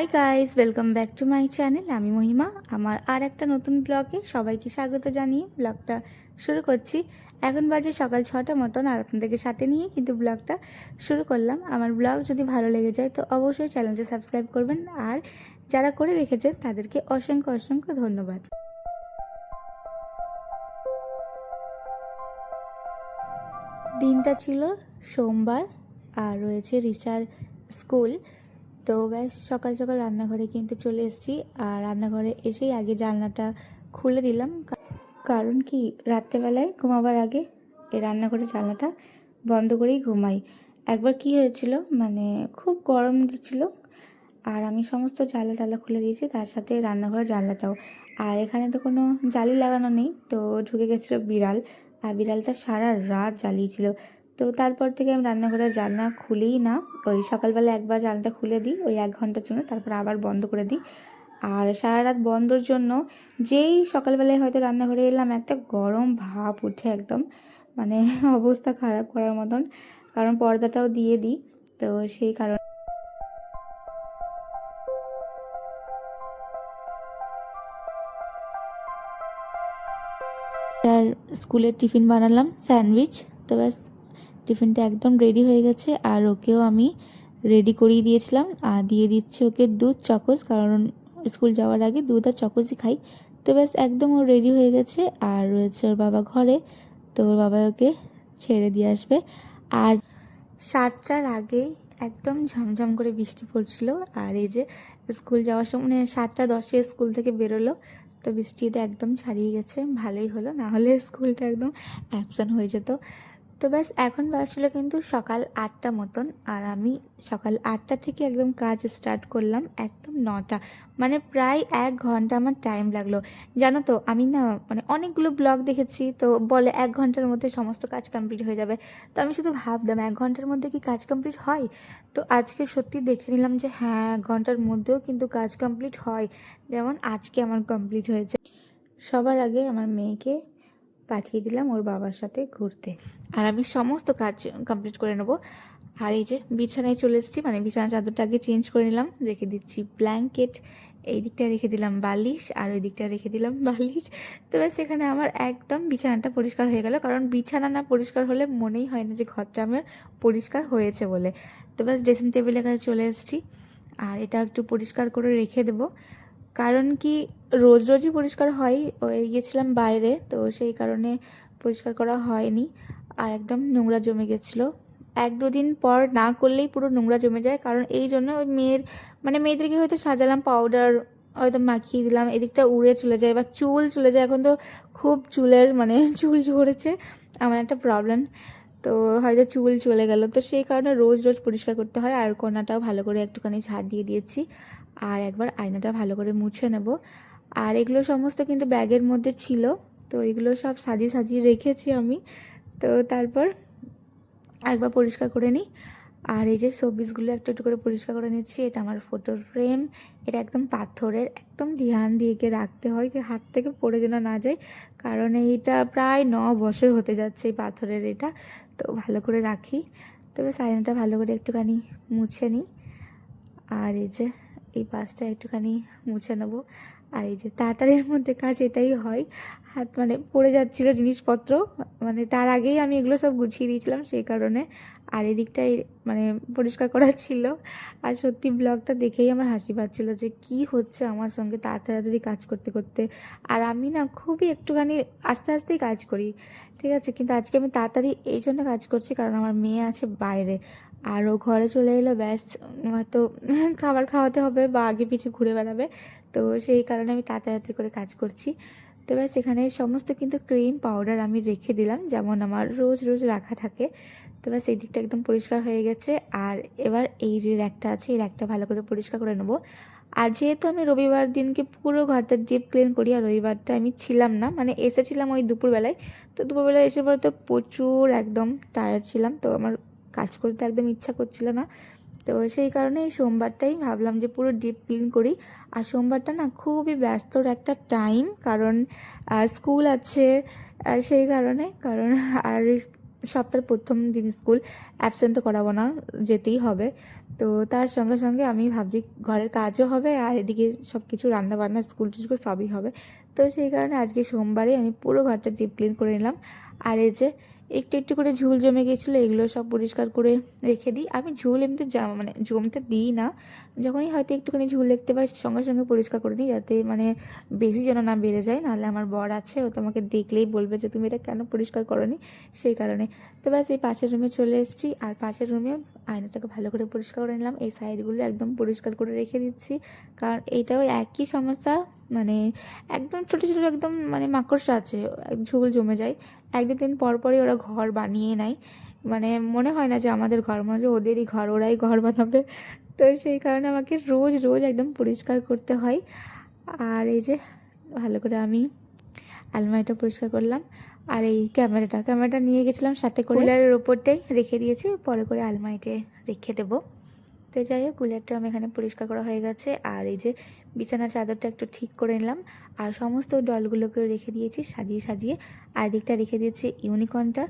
Hi guys, welcome back to my channel. আমি মহিমা। আমার আর একটা নতুন ব্লগে সবাইকে স্বাগত জানিয়ে ব্লগটা শুরু করছি। এখন বাজে সকাল 6টা মতন, আর আপনাদেরকে সাথে নিয়ে কিন্তু ব্লগটা শুরু করলাম। আমার ব্লগ যদি ভালো লেগে যায় তো অবশ্যই চ্যানেলটা সাবস্ক্রাইব করবেন, আর যারা করে রেখেছেন তাদেরকে অসংখ্য অসংখ্য ধন্যবাদ। দিনটা ছিল সোমবার, আর রয়েছে রিচার স্কুল। তো ব্যাস সকাল সকাল রান্নাঘরে কিন্তু চলে এসেছি, আর রান্নাঘরে এসেই আগে জানলাটা খুলে দিলাম, কারণ কি রাত্রেবেলায় ঘুমাবার আগে এই রান্নাঘরে জানলাটা বন্ধ করেই ঘুমাই। একবার কি হয়েছিল, মানে খুব গরম দিচ্ছিল, আর আমি সমস্ত জানলা টালা খুলে দিয়েছি, তার সাথে রান্নাঘরের জানলাটাও। আর এখানে তো কোনো জালি লাগানো নেই, তো ঢুকে গেছিলো বিড়াল, আর বিড়ালটা সারা রাত জ্বালিয়েছিল। তো তারপর থেকে আমি রান্নাঘরের জানলা খুলেই না। ওই সকালবেলা একবার জানলাটা খুলে দিই ওই 1 ঘন্টার জন্য, তারপর আবার বন্ধ করে দিই। আর সারা রাত বন্ধর জন্য যেই সকালবেলায় হয়তো রান্নাঘরে এলাম, একটা গরম ভাপ উঠে একদম, মানে অবস্থা খারাপ করার মতন, কারণ পর্দাটাও দিয়ে দিই। তো সেই কারণে আর স্কুলের টিফিন বানালাম স্যান্ডউইচ। তো ব্যাস টিফিনটা একদম রেডি হয়ে গেছে, আর ওকেও আমি রেডি করিয়ে দিয়েছিলাম, আর দিয়ে দিচ্ছি ওকে দুধ চকোস, কারণ স্কুল যাওয়ার আগে দুধ আর চকোসই খাই। তো ব্যাস একদম ও রেডি হয়ে গেছে, আর রয়েছে ওর বাবা ঘরে। তো ওর বাবা ওকে ছেড়ে দিয়ে আসবে। আর 7টার আগেই একদম ঝমঝম করে বৃষ্টি পড়ছিল, আর এই যে স্কুল যাওয়ার সময়, মানে 7টা 10-এ স্কুল থেকে বেরোলো, তো বৃষ্টিতে একদম ছাড়িয়ে গেছে। ভালোই হলো, না হলে স্কুলটা একদম অ্যাবসেন্ট হয়ে যেত। তো ব্যাস এখন বাজছিল কিন্তু সকাল 8টা মতন, আর আমি সকাল 8টা থেকে একদম কাজ স্টার্ট করলাম একদম 9টা, মানে প্রায় 1 ঘন্টা আমার টাইম লাগলো। জানো তো, আমি না মানে অনেকগুলো ব্লগ দেখেছি, তো বলে 1 ঘন্টার মধ্যে সমস্ত কাজ কমপ্লিট হয়ে যাবে। তো আমি শুধু ভাবতাম 1 ঘন্টার মধ্যে কি কাজ কমপ্লিট হয়। তো আজকে সত্যি দেখে নিলাম যে হ্যাঁ, 1 ঘন্টার মধ্যেও কিন্তু কাজ কমপ্লিট হয়। যেমন আজকে আমার কমপ্লিট হয়েছে। সবার আগে আমার মেয়েকে পাঠিয়ে দিলাম ওর বাবার সাথে ঘুরতে, আর আমি সমস্ত কাজ কমপ্লিট করে নেব। আর এই যে বিছানায় চলে এসেছি, মানে বিছানা চাদরটা আগে চেঞ্জ করে নিলাম, রেখে দিচ্ছি ব্ল্যাঙ্কেট, এই দিকটা রেখে দিলাম বালিশ, আর ওই দিকটা রেখে দিলাম বালিশ। তো ব্যাস এখানে আমার একদম বিছানাটা পরিষ্কার হয়ে গেল, কারণ বিছানা না পরিষ্কার হলে মনেই হয় না যে ঘরটা আমার পরিষ্কার হয়েছে বলে। তো ব্যাস ড্রেসিং টেবিলের কাছে চলে এসেছি, আর এটা একটু পরিষ্কার করে রেখে দেবো, কারণ কি রোজ রোজই পরিষ্কার হয়। ওই গেছিলাম বাইরে, তো সেই কারণে পরিষ্কার করা হয়নি, আর একদম নোংরা জমে গেছিলো। 1-2 দিন পর না করলেই পুরো নোংরা জমে যায়, কারণ এই জন্য ওই মেয়েদেরকে হয়তো সাজালাম, পাউডার হয়তো মাখিয়ে দিলাম, এদিকটা উড়ে চলে যায় বা চুল চলে যায়। এখন তো খুব চুলের মানে চুল ঝরেছে, আমার একটা প্রবলেম, তো হয়তো চুল চলে গেল, তো সেই কারণে রোজ রোজ পরিষ্কার করতে হয়। আর কোনাটাও ভালো করে একটুখানি ঝাড় দিয়ে দিয়েছি, আর একবার আয়নাটা ভালো করে মুছে নেব। আর এগুলো সমস্ত কিন্তু ব্যাগের মধ্যে ছিল, তো এগুলো সব সাজিয়ে সাজিয়ে রেখেছি আমি। তো তারপর একবার পরিষ্কার করে নিই। আর এই যে শোপিসগুলো একটু একটু করে পরিষ্কার করে নিচ্ছি। এটা আমার ফটোর ফ্রেম, এটা একদম পাথরের, একদম ধ্যান দিয়ে রাখতে হয় যে হাত থেকে পড়ে যেন না যায়, কারণ এইটা প্রায় 9 বছর হতে যাচ্ছে এই পাথরের এটা। তো ভালো করে রাখি। তবে আয়নাটা ভালো করে একটুখানি মুছে নিই, আর এই যে এই পাশটা একটুখানি মুছে নেবো। আর এই যে তাড়াতাড়ির মধ্যে কাজ এটাই হয়, হাত মানে পড়ে যাচ্ছিল জিনিসপত্র, মানে তার আগেই আমি এগুলো সব গুছিয়ে দিয়েছিলাম সেই কারণে। আর এদিকটাই মানে পরিষ্কার করা ছিল। আর সত্যি ব্লগটা দেখেই আমার হাসি পাচ্ছিল যে কি হচ্ছে আমার সঙ্গে তাড়াতাড়ি কাজ করতে করতে। আর আমি না খুবই একটুখানি আস্তে আস্তেই কাজ করি, ঠিক আছে, কিন্তু আজকে আমি তাড়াতাড়ি এই জন্য কাজ করছি কারণ আমার মেয়ে আছে বাইরে, আর ও ঘরে চলে এলো, ব্যাস হয়তো খাবার খাওয়াতে হবে বা আগে পিছু ঘুরে বেড়াবে, তো সেই কারণে আমি তাড়াতাড়ি করে কাজ করছি। তো ব্যাস এখানে সমস্ত কিন্তু ক্রিম পাউডার আমি রেখে দিলাম, যেমন আমার রোজ রোজ রাখা থাকে। তো ব্যাস এই দিকটা একদম পরিষ্কার হয়ে গেছে। আর এবার এই যে র্যাকটা আছে, এই র্যাকটা ভালো করে পরিষ্কার করে নেবো। আর যেহেতু আমি রবিবার দিনকে পুরো ঘরটা ডিপ ক্লিন করি, আর রবিবারটা আমি ছিলাম না, মানে এসেছিলাম ওই দুপুরবেলায়। তো দুপুরবেলায় এসে পরে তো প্রচুর একদম টায়ার্ড ছিলাম, তো আমার কাজ করতে একদম ইচ্ছা করছিল না। তো সেই কারণে এই সোমবারটাই ভাবলাম যে পুরো ডিপ ক্লিন করি। আর সোমবারটা না খুবই ব্যস্তর একটা টাইম, কারণ স্কুল আছে, আর সেই কারণে আর সপ্তাহের প্রথম দিন স্কুল, অ্যাবসেন্ট তো করাবো না, যেতেই হবে। তো তার সঙ্গে সঙ্গে আমি ভাবছি ঘরের কাজও হবে আর এদিকে সব কিছু রান্নাবান্না স্কুল টিস্কুল সবই হবে। তো সেই কারণে আজকে সোমবারে আমি পুরো ঘরটা ডিপ ক্লিন করে নিলাম। আর এই যে একটু একটু করে ঝুল জমে গিয়েছিলো, এগুলো সব পরিষ্কার করে রেখে দিই। আমি ঝুল এমনিতে মানে জমতে দিই না, যখনই হয়তো একটুখানি ঝুল দেখতে পাই সঙ্গে সঙ্গে পরিষ্কার করে নিই, যাতে মানে বেশি যেন না বেড়ে যায়। নাহলে আমার বর আছে, ও তোমাকে দেখলেই বলবে যে তুমি এটা কেন পরিষ্কার করোনি, সেই কারণে। তো ব্যাস এই পাশের রুমে চলে এসেছি, আর পাশের রুমেও আয়নাটাকে ভালো করে পরিষ্কার করে নিলাম। এই সাইডগুলো একদম পরিষ্কার করে রেখে দিচ্ছি, কারণ এইটাও একই সমস্যা, মানে একদম ছোটো ছোটো একদম মানে মাকড়সা আছে, ঝুল জমে যায়। এক দু দিন পর পরই ওরা ঘর বানিয়ে নেয়, মানে মনে হয় না যে আমাদের ঘর, মনে হয় যে ওদেরই ঘর, ওরাই ঘর বানাবে। তো সেই কারণে আমাকে রোজ রোজ একদম পরিষ্কার করতে হয়। আর এই যে ভালো করে আমি আলমারিটা পরিষ্কার করলাম। আর এই ক্যামেরাটা নিয়ে গেছিলাম সাথে করে, কুলারের ওপরটাই রেখে দিয়েছি, পরে করে আলমারিতে রেখে দেবো। তো যাই হোক, কুলারটা আমি এখানে পরিষ্কার করা হয়ে গেছে। আর এই যে বিছানার চাদরটা একটু ঠিক করে নিলাম, আর সমস্ত ডলগুলোকে রেখে দিয়েছি সাজিয়ে সাজিয়ে, আর দিকটা রেখে দিয়েছি ইউনিকর্নটা।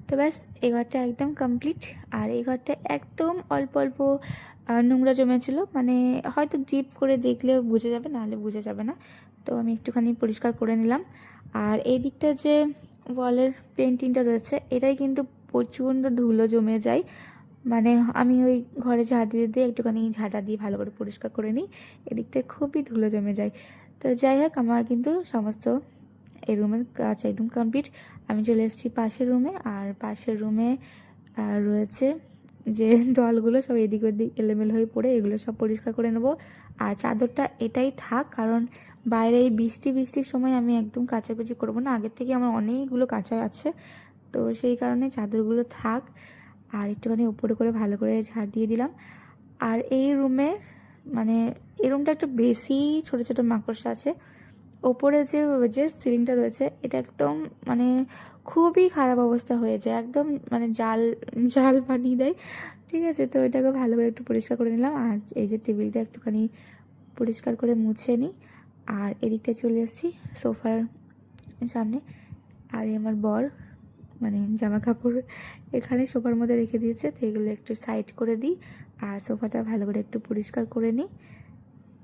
তো ব্যাস এই ঘরটা একদম কমপ্লিট। আর এই ঘরটা একদম অল্প অল্প নোংরা জমেছিল, মানে হয়তো ডিপ করে দেখলে বুঝে যাবে, নাহলে বুঝে যাবে না। তো আমি একটুখানি পরিষ্কার করে নিলাম। আর এই দিকটা যে ওয়ালের পেন্টিংটা রয়েছে, এটাই কিন্তু প্রচণ্ড ধুলো জমে যায়, মানে আমি ওই ঘরে ঝাড় দিয়ে দিয়ে একটুখানি ঝাঁটা দিয়ে ভালো করে পরিষ্কার করে নিই, এদিকটায় খুবই ধুলো জমে যায়। তো যাই হোক, আমার কিন্তু সমস্ত এই রুমের কাজ একদম কমপ্লিট। আমি চলে এসেছি পাশের রুমে, আর পাশের রুমে রয়েছে যে ডলগুলো সব এদিক ওদিক এলোমেলো হয়ে পড়ে, এগুলো সব পরিষ্কার করে নেবো। আর চাদরটা এটাই থাক, কারণ বাইরে এই বৃষ্টির সময় আমি একদম কাচাকুচি করবো না, আগের থেকে আমার অনেকগুলো কাঁচা আছে, তো সেই কারণে চাদরগুলো থাক। আর একটুখানি উপরে করে ভালো করে ঝাড় দিয়ে দিলাম। আর এই রুমে মানে এই রুমটা একটু বেশি ছোটো ছোটো মাকড়সা আছে। ওপরে যে সিলিংটা রয়েছে, এটা একদম মানে খুবই খারাপ অবস্থা হয়ে যায়, একদম মানে জাল জাল বানিয়ে দেয়। ঠিক আছে, তো এটাকে ভালো করে একটু পরিষ্কার করে নিলাম। আর এই যে টেবিলটা একটুখানি পরিষ্কার করে মুছে নিই। আর এদিকটা চলে এসেছি সোফার সামনে। আর আমার বর মানে জামা কাপড় এখানে সোফার মধ্যে রেখে দিয়েছে, তো এগুলো একটু সাইড করে দিই, আর সোফাটা ভালো করে একটু পরিষ্কার করে নিই,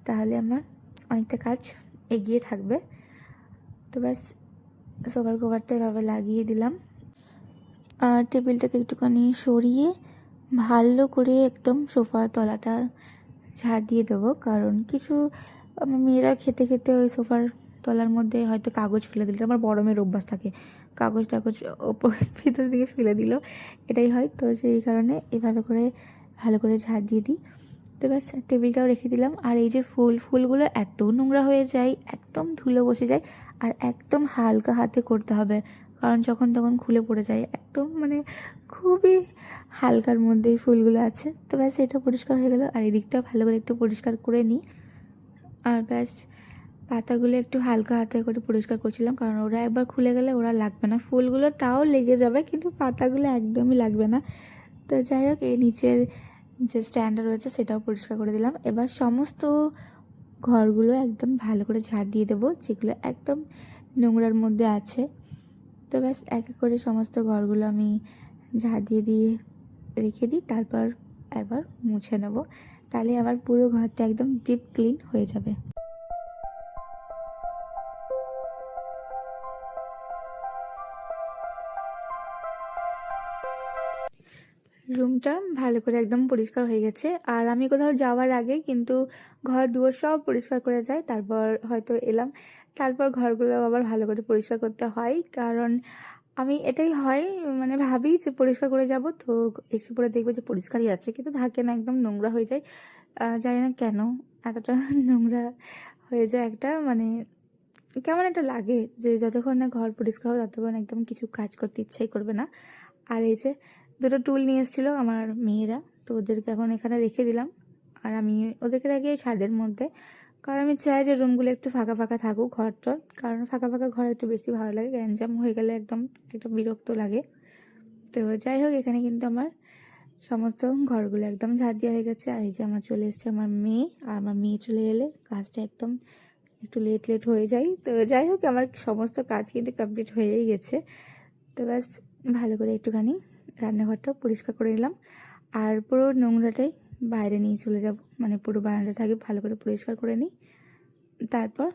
তাহলে আমার অনেকটা কাজ এগিয়ে থাকবে। তো ব্যাস সোফার কভারটা এভাবে লাগিয়ে দিলাম। আর টেবিলটাকে একটুখানি সরিয়ে ভালো করে একদম সোফার তলাটা ঝাড় দিয়ে দেবো, কারণ কিছু আমার মেয়েরা খেতে খেতে ওই সোফার তলার মধ্যে হয়তো কাগজ ফেলে দিল, আমার বড় মেয়ের অভ্যাস থাকে, কাগজ টাগজ ওপর ভিতর দিকে ফেলে দিল, এটাই হয়। তো সেই কারণে এভাবে করে ভালো করে ঝাড় দিয়ে দিই। তো ব্যাস টেবিলটাও রেখে দিলাম। আর এই যে ফুলগুলো এত নোংরা হয়ে যায়, একদম ধুলো বসে যায়, আর একদম হালকা হাতে করতে হবে, কারণ যখন তখন খুলে পড়ে যায়, একদম মানে খুবই হালকার মধ্যেই ফুলগুলো আছে। তো ব্যাস এটা পরিষ্কার হয়ে গেল। আর এদিকটা ভালো করে একটু পরিষ্কার করে নিই। আর ব্যাস পাতাগুলো একটু হালকা হাতে করে পরিষ্কার করছিলাম, কারণ ওরা একবার খুলে গেলে ওরা লাগবে না, ফুলগুলো তাও লেগে যাবে কিন্তু পাতাগুলো একদমই লাগবে না। তো যাই হোক, এই নিচের যে স্ট্যান্ডটা রয়েছে সেটাও পরিষ্কার করে দিলাম। এবার সমস্ত ঘরগুলো একদম ভালো করে ঝাড় দিয়ে দেবো, যেগুলো একদম নোংরার মধ্যে আছে। তো ব্যাস এক এক করে সমস্ত ঘরগুলো আমি ঝাড় দিয়ে রেখে দিই, তারপর একবার মুছে নেব, তাহলে আবার পুরো ঘরটা একদম ডিপ ক্লিন হয়ে যাবে। রুমটা ভালো করে একদম পরিষ্কার হয়ে গেছে। আর আমি কোথাও যাওয়ার আগে কিন্তু ঘর দুয়ার সব পরিষ্কার করে যাই, তারপর হয়তো এলাম, তারপর ঘরগুলো আবার ভালো করে পরিষ্কার করতে হয়, কারণ আমি এটাই হয় মানে ভাবি যে পরিষ্কার করে যাব, তো এসে পরে দেখবো যে পরিষ্কারই আছে, কিন্তু থাকে না, একদম নোংরা হয়ে যায়। জানি না কেন এতটা নোংরা হয়ে যায়, একটা মানে কেমন একটা লাগে যে যতক্ষণ না ঘর পরিষ্কার হয় ততক্ষণ একদম কিছু কাজ করতে ইচ্ছাই করবে না। আর এই যে দুটো টুল নিয়ে এসেছিলো আমার মেয়েরা, তো ওদেরকে এখন এখানে রেখে দিলাম। আর আমি ওদেরকে রাখি এই ছাদের মধ্যে, কারণ আমি চাই যে রুমগুলো একটু ফাঁকা ফাঁকা থাকুক ঘরটার, কারণ ফাঁকা ফাঁকা ঘর একটু বেশি ভালো লাগে, গ্যাঞ্জাম হয়ে গেলে একদম একটা বিরক্ত লাগে। তো যাই হোক, এখানে কিন্তু আমার সমস্ত ঘরগুলো একদম ঝাড় দেওয়া হয়ে গেছে। আর এই যে আমার চলে এসছে আমার মেয়ে, আর আমার মেয়ে চলে এলে কাজটা একদম একটু লেট হয়ে যায়। তো যাই হোক, আমার সমস্ত কাজ কিন্তু কমপ্লিট হয়েই গেছে। তো ব্যাস ভালো করে একটুখানি রান্নাঘরটাও পরিষ্কার করে নিলাম। আর পুরো নোংরাটাই বাইরে নিয়ে চলে যাব, মানে পুরো বারান্দাটাকে ভালো করে পরিষ্কার করে নিই। তারপর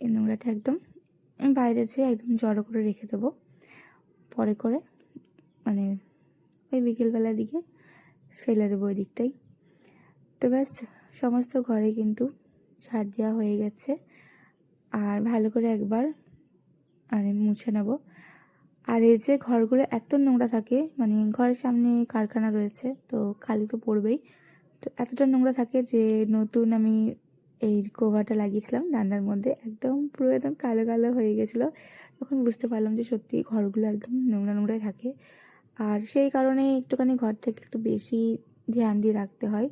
এই নোংরাটা একদম বাইরে যেয়ে একদম জড়ো করে রেখে দেবো, পরে করে মানে ওই বিকেলবেলার দিকে ফেলে দেবো ওই দিকটাই। তো ব্যাস সমস্ত ঘরে কিন্তু ঝাড় দেওয়া হয়ে গেছে। আর ভালো করে একবার মানে মুছে নেব। আর এই যে ঘরগুলো এত নোংরা থাকে, মানে ঘরের সামনে কারখানা রয়েছে, তো কালি তো পড়বেই। তো এতটা নোংরা থাকে যে নতুন আমি এই কভারটা লাগিয়েছিলাম ডান্ডার মধ্যে, একদম পুরো একদম কালো কালো হয়ে গেছিলো। তখন বুঝতে পারলাম যে সত্যি ঘরগুলো একদম নোংরা নোংরাই থাকে। আর সেই কারণে একটুখানি ঘরটাকে একটু বেশি ধ্যান দিয়ে রাখতে হয়,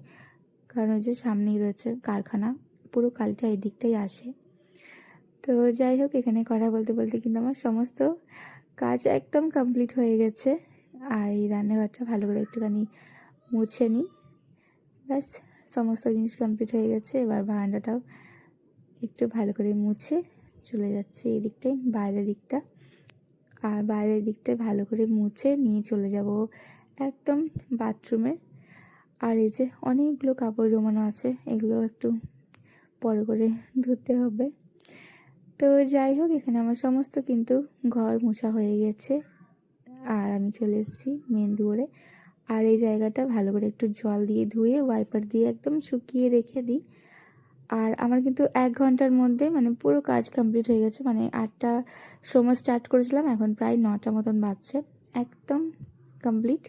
কারণ ওই যে সামনেই রয়েছে কারখানা, পুরো কালিটা এই দিকটাই আসে। তো যাই হোক, এখানে কথা বলতে বলতে কিন্তু আমার সমস্ত কাজ একদম কমপ্লিট হয়ে গেছে। আর এই রান্নাঘরটা ভালো করে একটুখানি মুছে নিই। ব্যাস সমস্ত জিনিস কমপ্লিট হয়ে গেছে। এবার বারান্দাটাও একটু ভালো করে মুছে চলে যাচ্ছে এই দিকটায়, বাইরের দিকটা। আর বাইরের দিকটায় ভালো করে মুছে নিয়ে চলে যাব একদম বাথরুমে। আর এই যে অনেকগুলো কাপড় জমানো আছে, এগুলো একটু পরে করে ধুতে হবে। তো যাই হোক, এখানে আমার সমস্ত কিন্তু ঘর মোছা হয়ে গেছে। আর আমি চলে এসেছি মেন দুয়ারে। আর এই জায়গাটা ভালো করে একটু জল দিয়ে ধুয়ে ওয়াইপার দিয়ে একদম শুকিয়ে রেখে দিই। আর আমার কিন্তু 1 ঘন্টার মধ্যে মানে পুরো কাজ কমপ্লিট হয়ে গেছে। মানে 8টার সময় স্টার্ট করেছিলাম, এখন প্রায় 9টা মতন বাজছে, একদম কমপ্লিট।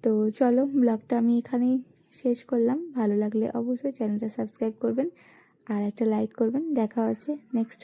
তো চলো, ব্লগটা আমি এখানেই শেষ করলাম। ভালো লাগলে অবশ্যই চ্যানেলটা সাবস্ক্রাইব করবেন আর একটা লাইক করবেন। দেখা হচ্ছে নেক্সট